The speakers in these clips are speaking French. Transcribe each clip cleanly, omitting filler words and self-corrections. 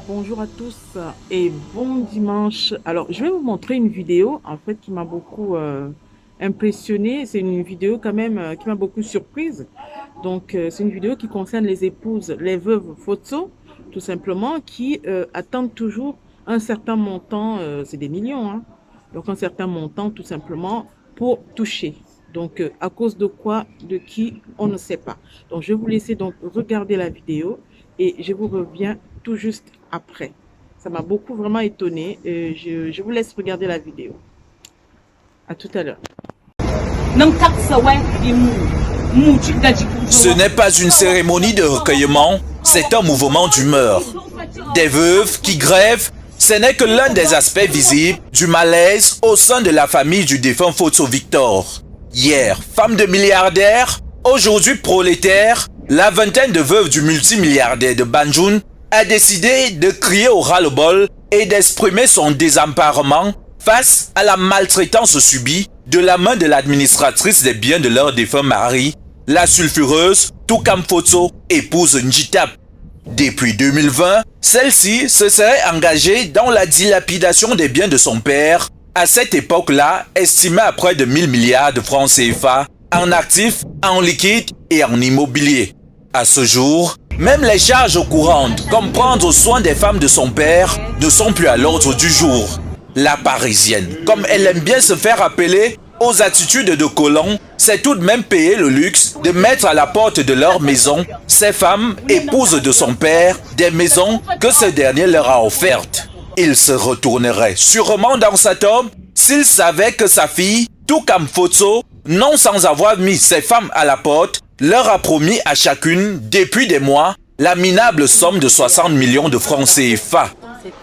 Bonjour à tous et bon dimanche. Alors, je vais vous montrer une vidéo en fait qui m'a beaucoup impressionnée. C'est une vidéo quand même qui m'a beaucoup surprise. Donc, c'est une vidéo qui concerne les épouses, les veuves Fotso, tout simplement, qui attendent toujours un certain montant, c'est des millions, hein. Donc un certain montant tout simplement pour toucher. Donc, à cause de quoi, de qui, on ne sait pas. Donc, je vais vous laisser donc regarder la vidéo et je vous reviens tout juste après. Ça m'a beaucoup vraiment étonné. Je vous laisse regarder la vidéo. À tout à l'heure. Ce n'est pas une cérémonie de recueillement, c'est un mouvement d'humeur. Des veuves qui grèvent, ce n'est que l'un des aspects visibles du malaise au sein de la famille du défunt Fotso Victor. Hier, femme de milliardaire, aujourd'hui prolétaire, la vingtaine de veuves du multimilliardaire de Banjul a décidé de crier au ras-le-bol et d'exprimer son désemparement face à la maltraitance subie de la main de l'administratrice des biens de leur défunt mari, la sulfureuse Toukam Fotso, épouse Njitap. Depuis 2020, celle-ci se serait engagée dans la dilapidation des biens de son père, à cette époque-là estimé à près de 1000 milliards de francs CFA en actifs, en liquide et en immobilier. À ce jour, même les charges courantes, comme prendre soin des femmes de son père, ne sont plus à l'ordre du jour. La Parisienne, comme elle aime bien se faire appeler, aux attitudes de colons, s'est tout de même payé le luxe de mettre à la porte de leur maison ces femmes, épouses de son père, des maisons que ce dernier leur a offertes. Il se retournerait sûrement dans sa tombe s'il savait que sa fille, Toukam Fotso, non sans avoir mis ses femmes à la porte, leur a promis à chacune, depuis des mois, la minable somme de 60 millions de francs CFA.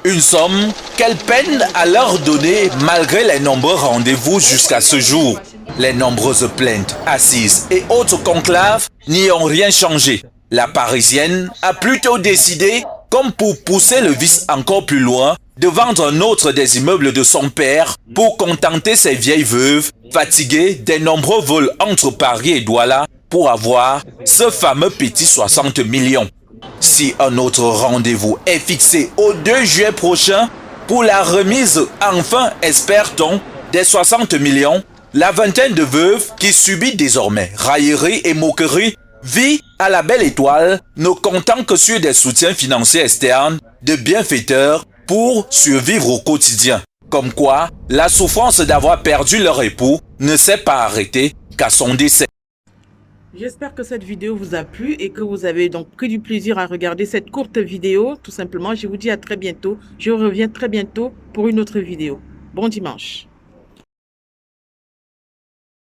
Une somme qu'elle peine à leur donner malgré les nombreux rendez-vous jusqu'à ce jour. Les nombreuses plaintes, assises et autres conclaves n'y ont rien changé. La Parisienne a plutôt décidé, comme pour pousser le vice encore plus loin, de vendre un autre des immeubles de son père pour contenter ses vieilles veuves, fatiguées des nombreux vols entre Paris et Douala pour avoir ce fameux petit 60 millions. Si un autre rendez-vous est fixé au 2 juillet prochain pour la remise, enfin espère-t-on, des 60 millions, la vingtaine de veuves qui subit désormais railleries et moqueries vit à la belle étoile, ne comptant que sur des soutiens financiers externes de bienfaiteurs pour survivre au quotidien. Comme quoi, la souffrance d'avoir perdu leur époux ne s'est pas arrêtée qu'à son décès. J'espère que cette vidéo vous a plu et que vous avez donc pris du plaisir à regarder cette courte vidéo. Tout simplement, je vous dis à très bientôt. Je reviens très bientôt pour une autre vidéo. Bon dimanche.